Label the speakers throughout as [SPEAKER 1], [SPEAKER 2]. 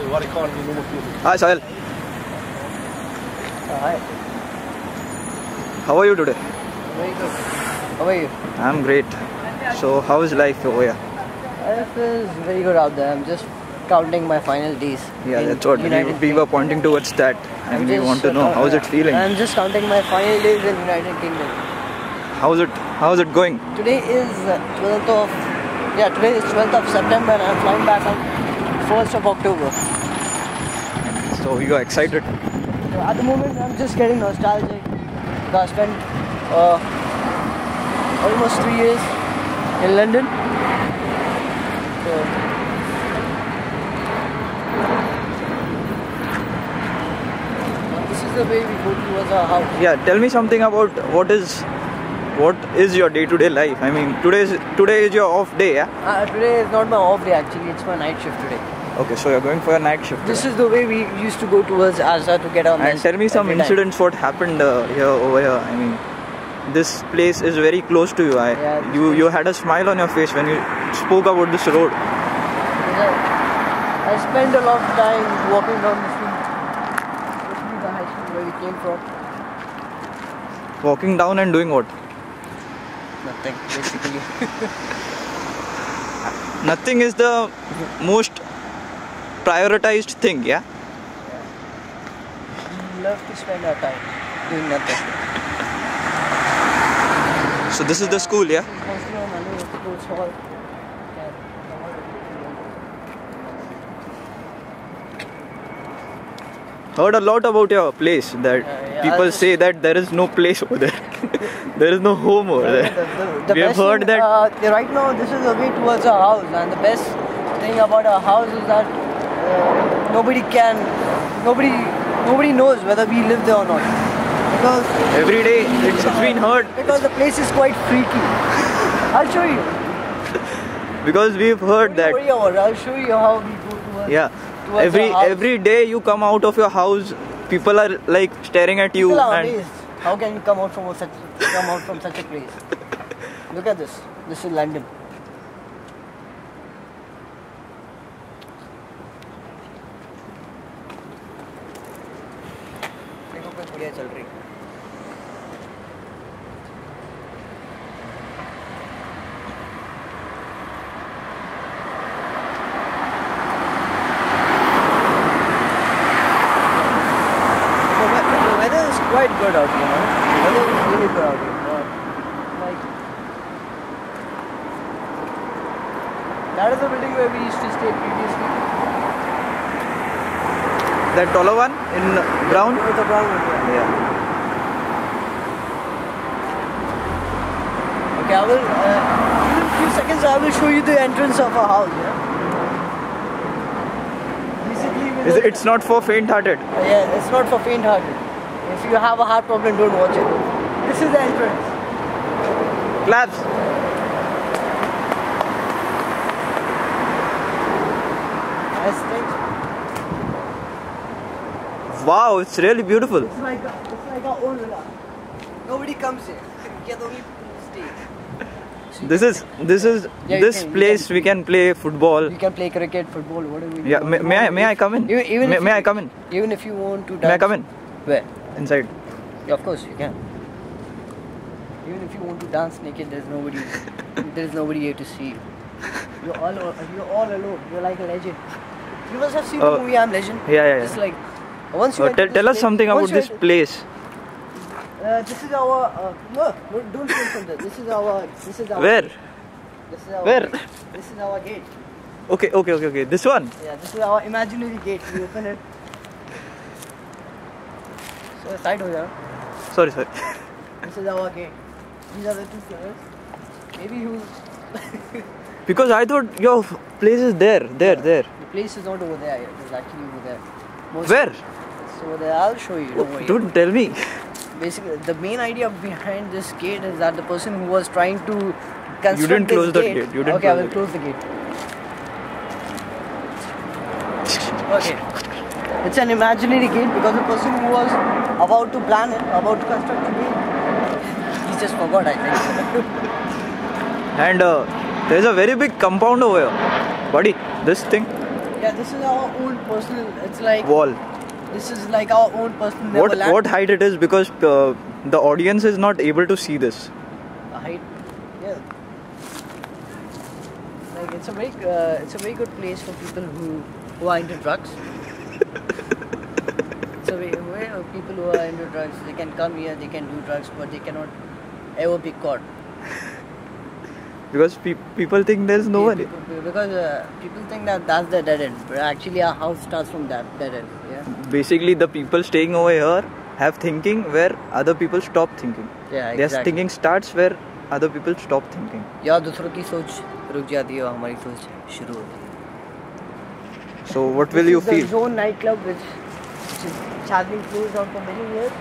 [SPEAKER 1] Hi, Sahil.
[SPEAKER 2] Hi.
[SPEAKER 1] How are you today?
[SPEAKER 2] Very good. How are you?
[SPEAKER 1] I'm great. So, how is life over here?
[SPEAKER 2] Life is very good out there. I'm just counting my final days.
[SPEAKER 1] Yeah, that's what we were pointing towards that, and we want to know how's it feeling.
[SPEAKER 2] I'm just counting my final days in United Kingdom.
[SPEAKER 1] How's it going?
[SPEAKER 2] Today is 12th of September, and I'm flying back on 1st of October.
[SPEAKER 1] So you are excited?
[SPEAKER 2] So at the moment, I'm just getting nostalgic because I spent almost 3 years in London. So this is the way we go towards our house.
[SPEAKER 1] Yeah, tell me something about what is your day-to-day life. I mean, today is your off day, yeah?
[SPEAKER 2] Today is not my off day actually, it's my night shift today.
[SPEAKER 1] Okay, so you're going for a night shift.
[SPEAKER 2] This is the way we used to go towards Azza to get our mess.
[SPEAKER 1] And tell me some incidents what happened over here. I mean, this place is very close to you. You had a smile on your face when you spoke about this road.
[SPEAKER 2] I spent a lot of time walking down the street, especially the high school where we came from.
[SPEAKER 1] Walking down and doing what?
[SPEAKER 2] Nothing, basically.
[SPEAKER 1] Nothing is the most prioritized thing, yeah?
[SPEAKER 2] We love to spend our time doing nothing.
[SPEAKER 1] So this is the school, yeah? Heard a lot about your place that people say that there is no place over there. There is no home over there. We have heard that.
[SPEAKER 2] Right now, this is the way towards our house, and the best thing about our house is that nobody knows whether we live there or not. Because
[SPEAKER 1] every day it's been heard.
[SPEAKER 2] Because the place is quite freaky. I'll show you.
[SPEAKER 1] Because we've heard that.
[SPEAKER 2] I'll show you how we go towards.
[SPEAKER 1] Yeah. Every day you come out of your house, people are like staring at you.
[SPEAKER 2] People are amazed. How can you come out from such a place? Look at this. This is London. देखो कोई बढ़िया चल रही. Quite good out here, the weather is really good out here. Like, that is the building where we used to stay previously.
[SPEAKER 1] That taller one in brown?
[SPEAKER 2] The brown one,
[SPEAKER 1] yeah.
[SPEAKER 2] Okay, I will, in a few seconds I will show you the entrance of our house, yeah? Basically,
[SPEAKER 1] It's not for faint-hearted?
[SPEAKER 2] Yeah, it's not for faint-hearted. If you have a heart problem, don't watch it. This is the entrance.
[SPEAKER 1] Claps.
[SPEAKER 2] Nice, thanks.
[SPEAKER 1] Wow, it's really beautiful.
[SPEAKER 2] It's like our own villa. Nobody comes here. We are the only people who stay.
[SPEAKER 1] This place we can play football.
[SPEAKER 2] We can play cricket, football, whatever.
[SPEAKER 1] Yeah, may I come in? May I come in?
[SPEAKER 2] Even if you want to dance.
[SPEAKER 1] May I come in?
[SPEAKER 2] Where?
[SPEAKER 1] Inside.
[SPEAKER 2] Yeah, of course you can. Even if you want to dance naked, there's nobody here to see you. You're all alone. You're like a legend. You must have seen the movie I'm Legend.
[SPEAKER 1] Yeah.
[SPEAKER 2] Just like once you
[SPEAKER 1] tell us something about this place.
[SPEAKER 2] This is our no, don't film from there. This is our
[SPEAKER 1] Where?
[SPEAKER 2] Gate. This is our
[SPEAKER 1] Where?
[SPEAKER 2] Gate. This is our gate.
[SPEAKER 1] Okay. This one?
[SPEAKER 2] Yeah, this is our imaginary gate. We open it. So side ho ja.
[SPEAKER 1] Sorry.
[SPEAKER 2] This is our gate. These are the two pillars. Maybe you.
[SPEAKER 1] Because I thought your place is there.
[SPEAKER 2] The place is not over there. It's actually over there.
[SPEAKER 1] Where?
[SPEAKER 2] It's over there. I'll show you. Don't worry.
[SPEAKER 1] Don't tell me.
[SPEAKER 2] Basically, the main idea behind this gate is that the person who was trying to construct
[SPEAKER 1] You didn't close the gate.
[SPEAKER 2] Okay, I will close the gate. Okay. It's an imaginary gate because the person who was about to plan it, about to construct the gate, he just forgot, I think.
[SPEAKER 1] And there's a very big compound over here. Buddy, this thing.
[SPEAKER 2] Yeah, this is our own personal. It's like
[SPEAKER 1] wall.
[SPEAKER 2] This is like our own personal Neverland.
[SPEAKER 1] What height it is, because the audience is not able to see this.
[SPEAKER 2] A height, yeah. Like it's a very good place for people who are into drugs. It's a way where people who are into drugs, they can come here, they can do drugs, but they cannot ever be caught.
[SPEAKER 1] Because people think there's no one.
[SPEAKER 2] Because people think that that's the dead end, but actually our house starts from that dead end. Yeah.
[SPEAKER 1] Basically, the people staying over here have thinking where other people stop thinking.
[SPEAKER 2] Yeah, exactly.
[SPEAKER 1] Their thinking starts where other people stop thinking.
[SPEAKER 2] या दूसरों की सोच रुक जाती है और हमारी सोच शुरू होती है.
[SPEAKER 1] So what will you feel?
[SPEAKER 2] This is the Zone nightclub which has been closed down for many years.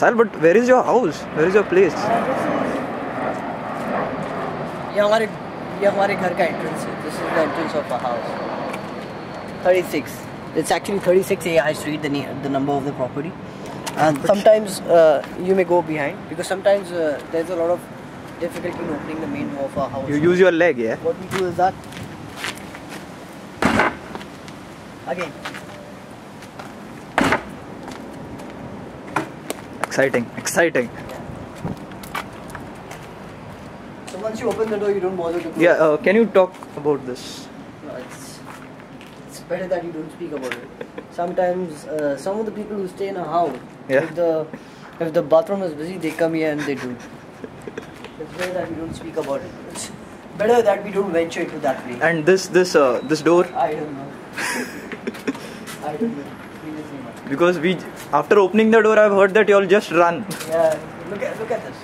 [SPEAKER 1] Sal, but where is your house? Where is your place?
[SPEAKER 2] ये हमारे घर का entrance है. This is the entrance of our house. 36. It's actually 36A High Street, the number of the property. And sometimes you may go behind because sometimes there's a lot of difficulty in opening the main door of our house.
[SPEAKER 1] You use your leg, yeah?
[SPEAKER 2] What we do is that again.
[SPEAKER 1] Exciting.
[SPEAKER 2] So once you open the door, you don't bother to close.
[SPEAKER 1] Yeah, can you talk about this?
[SPEAKER 2] No, it's better that you don't speak about it. Sometimes some of the people who stay in a house,
[SPEAKER 1] yeah.
[SPEAKER 2] if the bathroom is busy, they come here and they do. It's better that we don't speak about it. It's better that we don't venture into that place.
[SPEAKER 1] And this door?
[SPEAKER 2] I don't know. I don't know.
[SPEAKER 1] Because after opening the door, I've heard that y'all just run.
[SPEAKER 2] Yeah, look at this.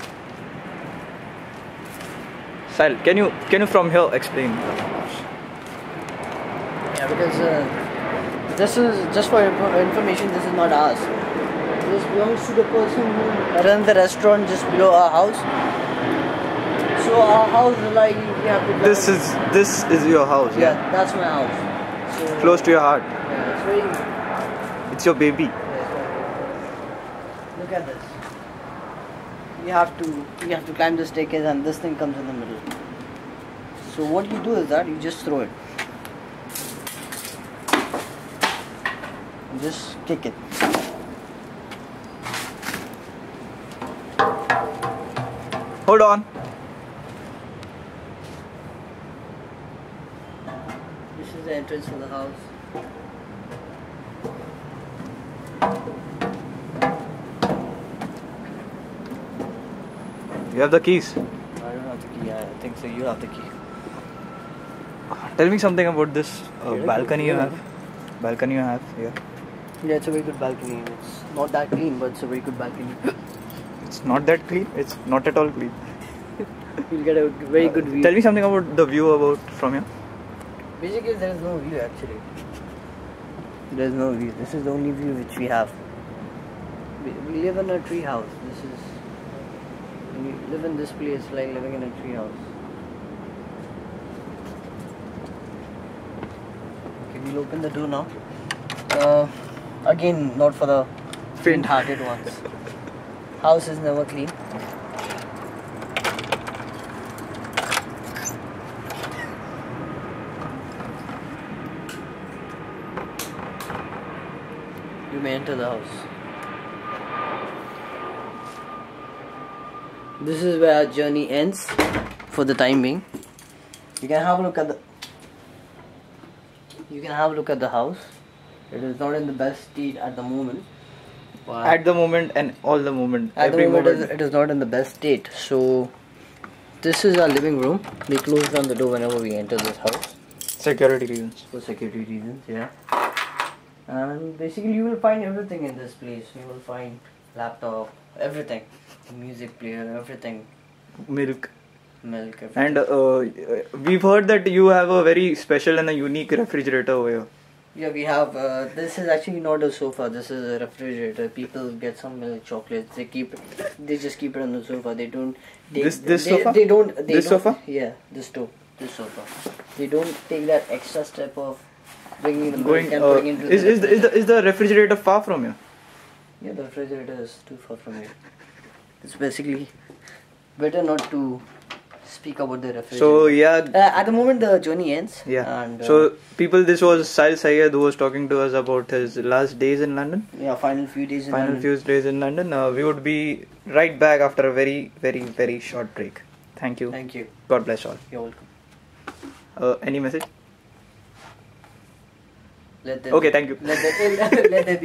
[SPEAKER 1] Sal, can you from here explain?
[SPEAKER 2] Yeah, because this is just for information. This is not ours. This belongs to the person who runs the restaurant just below our house. So our house is like we have to.
[SPEAKER 1] This is your house.
[SPEAKER 2] Yeah, that's my house. So,
[SPEAKER 1] close to your heart.
[SPEAKER 2] Yeah, it's very.
[SPEAKER 1] It's your baby.
[SPEAKER 2] Look at this. You have to climb the staircase and this thing comes in the middle. So what you do is that you just throw it. And just kick it.
[SPEAKER 1] Hold on.
[SPEAKER 2] This is the entrance to the house.
[SPEAKER 1] You have the keys.
[SPEAKER 2] I don't have the key. I think so. You have the key.
[SPEAKER 1] Tell me something about this balcony you have. Balcony you have here.
[SPEAKER 2] Yeah, it's a very good balcony. It's not that clean, but it's a very good balcony.
[SPEAKER 1] It's not that clean. It's not at all clean.
[SPEAKER 2] You'll get a very good view.
[SPEAKER 1] Tell me something about the view from here.
[SPEAKER 2] Basically, there is no view actually. There is no view. This is the only view which we have. We live in a tree house. When you live in this place, like living in a tree house. Okay, we'll open the door now. Again, not for the faint-hearted ones. House is never clean. You may enter the house. This is where our journey ends for the time being. You can have a look at the house. It is not in the best state at the moment.
[SPEAKER 1] At the moment and all the moment.
[SPEAKER 2] At the moment it is not in the best state. So this is our living room. We close down the door whenever we enter this house.
[SPEAKER 1] Security reasons.
[SPEAKER 2] For security reasons, yeah. And basically you will find everything in this place. You will find laptop, everything. Music player, everything.
[SPEAKER 1] Milk,
[SPEAKER 2] everything.
[SPEAKER 1] And we've heard that you have a very special and a unique refrigerator over here.
[SPEAKER 2] Yeah, we have. This is actually not a sofa. This is a refrigerator. People get some milk, chocolates. They just keep it on the sofa. They don't.
[SPEAKER 1] This sofa?
[SPEAKER 2] This
[SPEAKER 1] sofa?
[SPEAKER 2] Yeah, this sofa. They don't take that extra step of bringing the milk and putting into
[SPEAKER 1] is the refrigerator far from here?
[SPEAKER 2] Yeah, the refrigerator is too far from here. It's basically better not to speak about the referee.
[SPEAKER 1] So yeah,
[SPEAKER 2] at the moment the journey ends.
[SPEAKER 1] yeah.
[SPEAKER 2] And,
[SPEAKER 1] So people, this was Sahil Syed who was talking to us about his last days in London.
[SPEAKER 2] Yeah, final few days in
[SPEAKER 1] Final
[SPEAKER 2] London.
[SPEAKER 1] few days in London. We would be right back after a very, very, very short break. Thank you.
[SPEAKER 2] Thank you.
[SPEAKER 1] God bless all.
[SPEAKER 2] You're welcome.
[SPEAKER 1] Any message?
[SPEAKER 2] Let them
[SPEAKER 1] Okay, thank you.
[SPEAKER 2] Let them be.